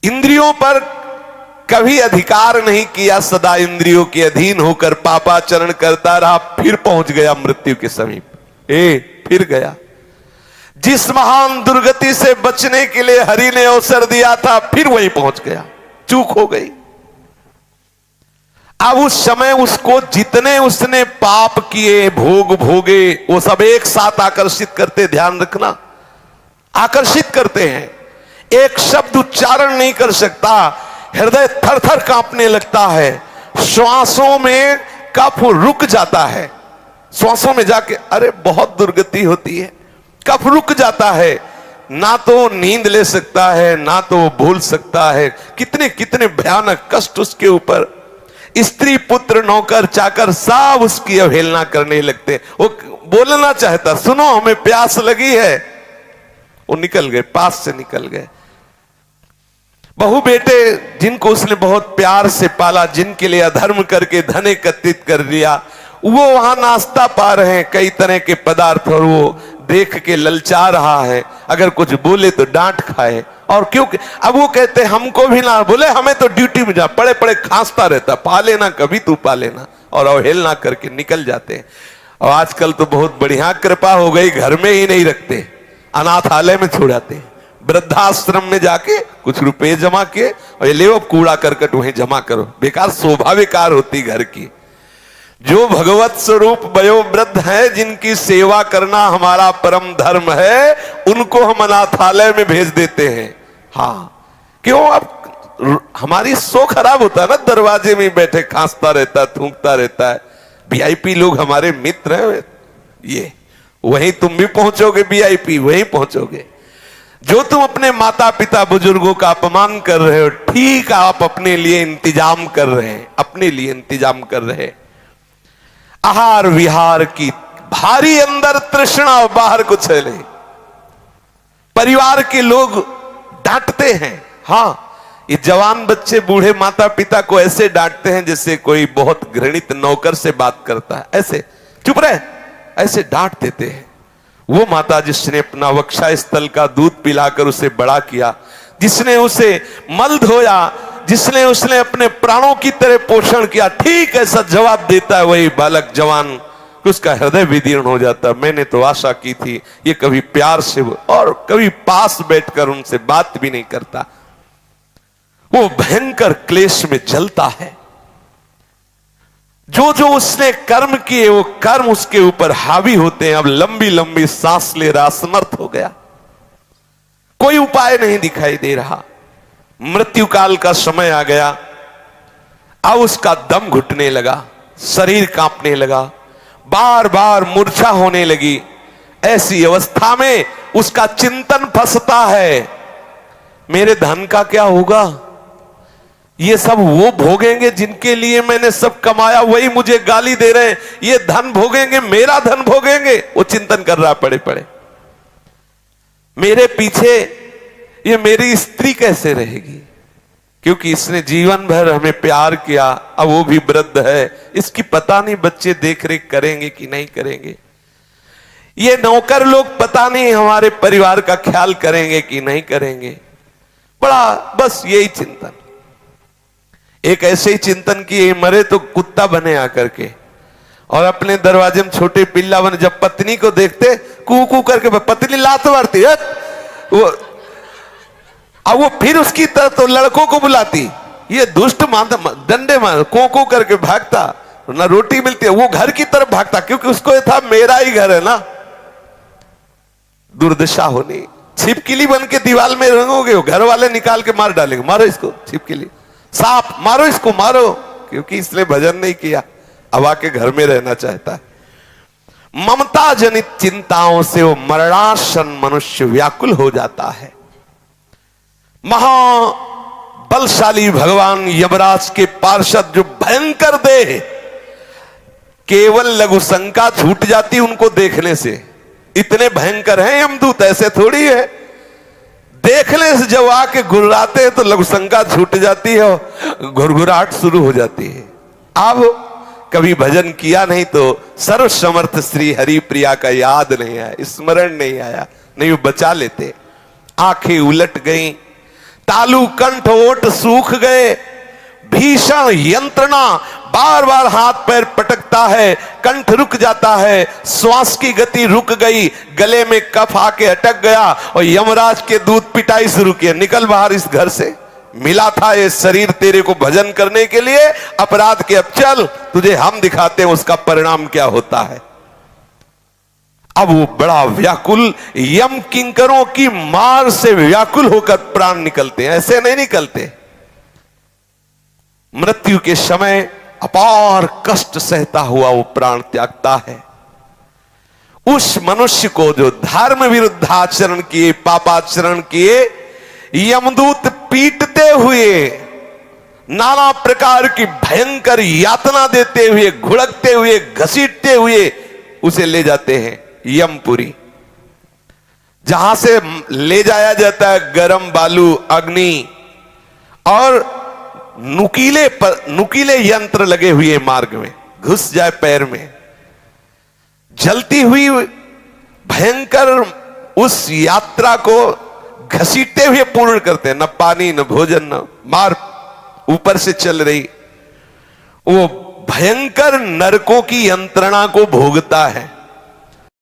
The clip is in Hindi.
इंद्रियों पर कभी अधिकार नहीं किया, सदा इंद्रियों के अधीन होकर पापाचरण करता रहा, फिर पहुंच गया मृत्यु के समीप। फिर गया। जिस महान दुर्गति से बचने के लिए हरि ने अवसर दिया था, फिर वहीं पहुंच गया, चूक हो गई। अब उस समय उसको जितने उसने पाप किए, भोग भोगे, वो सब एक साथ आकर्षित करते, ध्यान रखना, आकर्षित करते हैं। एक शब्द उच्चारण नहीं कर सकता, हृदय थर थर कांपने लगता है, श्वासों में कफ रुक जाता है, श्वासों में जाके अरे बहुत दुर्गति होती है, कफ रुक जाता है, ना तो नींद ले सकता है, ना तो भूल सकता है। कितने कितने भयानक कष्ट उसके ऊपर। स्त्री पुत्र नौकर चाकर सब उसकी अवहेलना करने लगते। वो बोलना चाहता, सुनो हमें प्यास लगी है, वो निकल गए, पास से निकल गए। बहू बेटे जिनको उसने बहुत प्यार से पाला, जिनके लिए अधर्म करके धन एकत्रित कर लिया, वो वहां नाश्ता पा रहे हैं, कई तरह के पदार्थ, और वो देख के ललचा रहा है। अगर कुछ बोले तो डांट खाए, और क्योंकि अब वो कहते हमको भी ना बोले, हमें तो ड्यूटी में जा, पड़े पड़े खांसता रहता, पा लेना कभी तू पा लेना, और अवहेलना करके निकल जाते हैं। और आजकल तो बहुत बढ़िया कृपा हो गई, घर में ही नहीं रखते, अनाथालय में छोड़ाते हैं, वृद्धाश्रम में जाके कुछ रुपए जमा किए और ये ले अब कूड़ा करकट वहीं जमा करो। बेकार शोभा बेकार होती घर की। जो भगवत स्वरूप वयोवृद्ध है, जिनकी सेवा करना हमारा परम धर्म है, उनको हम अनाथालय में भेज देते हैं। हाँ, क्यों? अब हमारी सो खराब होता है ना, दरवाजे में बैठे खांसता रहता, थूकता रहता है। वीआईपी लोग हमारे मित्र हैं, ये वहीं तुम भी पहुंचोगे, वीआईपी वहीं पहुंचोगे। जो तुम अपने माता पिता बुजुर्गों का अपमान कर रहे हो, ठीक आप अपने लिए इंतजाम कर रहे हैं, अपने लिए इंतजाम कर रहे हैं। आहार विहार की भारी अंदर तृष्णा, बाहर कुछ है नहीं। परिवार के लोग डांटते हैं। हाँ, ये जवान बच्चे बूढ़े माता पिता को ऐसे डांटते हैं जैसे कोई बहुत घृणित नौकर से बात करता है, ऐसे चुप रहे, ऐसे डांट देते हैं। वो माता जिसने अपना वक्षा स्थल का दूध पिलाकर उसे बड़ा किया, जिसने उसे मल धोया, जिसने उसने अपने प्राणों की तरह पोषण किया, ठीक ऐसा जवाब देता है वही बालक जवान, उसका हृदय विदीर्ण हो जाता। मैंने तो आशा की थी ये कभी प्यार से और कभी पास बैठकर उनसे बात भी नहीं करता। वो भयंकर क्लेश में जलता है। जो जो उसने कर्म किए, वो कर्म उसके ऊपर हावी होते हैं। अब लंबी लंबी सांस ले रहा, असमर्थ हो गया, कोई उपाय नहीं दिखाई दे रहा। मृत्यु काल का समय आ गया। अब उसका दम घुटने लगा, शरीर कांपने लगा, बार बार मूर्छा होने लगी। ऐसी अवस्था में उसका चिंतन फंसता है, मेरे धन का क्या होगा? ये सब वो भोगेंगे जिनके लिए मैंने सब कमाया, वही मुझे गाली दे रहे हैं। ये धन भोगेंगे, मेरा धन भोगेंगे। वो चिंतन कर रहा पड़े पड़े, मेरे पीछे ये मेरी स्त्री कैसे रहेगी? क्योंकि इसने जीवन भर हमें प्यार किया, अब वो भी वृद्ध है, इसकी पता नहीं बच्चे देख रेख करेंगे कि नहीं करेंगे। ये नौकर लोग पता नहीं हमारे परिवार का ख्याल करेंगे कि नहीं करेंगे। बड़ा बस यही चिंतन। एक ऐसे ही चिंतन किए, मरे तो कुत्ता बने आकर के, और अपने दरवाजे में छोटे पिल्ला बने। जब पत्नी को देखते कू कू करके पत्नी लात मारती है, वो अब वो फिर उसकी तरफ तो लड़कों को बुलाती, ये दुष्ट डंडे मार को को करके भागता, ना रोटी मिलती है, वो घर की तरफ भागता, क्योंकि उसको ये था मेरा ही घर है ना। दुर्दशा होनी। छिपकली बन के दीवार में रंगोगे, वो घर वाले निकाल के मार डालेंगे, मारो इसको छिपकली, सांप मारो इसको, मारो, क्योंकि इसने भजन नहीं किया, अब आके घर में रहना चाहता है। ममता जनित चिंताओं से वो मरणासन मनुष्य व्याकुल हो जाता है। महाबलशाली भगवान यमराज के पार्षद जो भयंकर देह, केवल लघु शंका छूट जाती उनको देखने से। इतने भयंकर हैं यमदूत, ऐसे थोड़ी है। देखने से जब आके गुर्राते हैं तो लघु शंका छूट जाती है, घुरघुराहट शुरू हो जाती है। अब कभी भजन किया नहीं तो सर्व समर्थ श्री हरि प्रिया का याद नहीं आया, स्मरण नहीं आया, नहीं वो बचा लेते। आंखें उलट गई, तालु कंठ ओट सूख गए, भीषण यंत्रणा, बार बार हाथ पैर पटकता है, कंठ रुक जाता है, श्वास की गति रुक गई, गले में कफ आके अटक गया और यमराज के दूत पिटाई शुरू किया, निकल बाहर इस घर से, मिला था ये शरीर तेरे को भजन करने के लिए, अपराध के अब चल, तुझे हम दिखाते हैं उसका परिणाम क्या होता है। अब वो बड़ा व्याकुल, यम किंकरों की मार से व्याकुल होकर प्राण निकलते हैं, ऐसे नहीं निकलते। मृत्यु के समय अपार कष्ट सहता हुआ वो प्राण त्यागता है। उस मनुष्य को जो धर्म विरुद्ध आचरण किए, पापाचरण किए, यमदूत पीटते हुए, नाना प्रकार की भयंकर यातना देते हुए, घुड़कते हुए, घसीटते हुए उसे ले जाते हैं यमपुरी, जहां से ले जाया जाता है गरम बालू, अग्नि और नुकीले यंत्र लगे हुए, मार्ग में घुस जाए पैर में, जलती हुई भयंकर उस यात्रा को घसीटते हुए पूर्ण करते हैं। न पानी, न भोजन, न मार, ऊपर से चल रही वो भयंकर नरकों की यंत्रणा को भोगता है।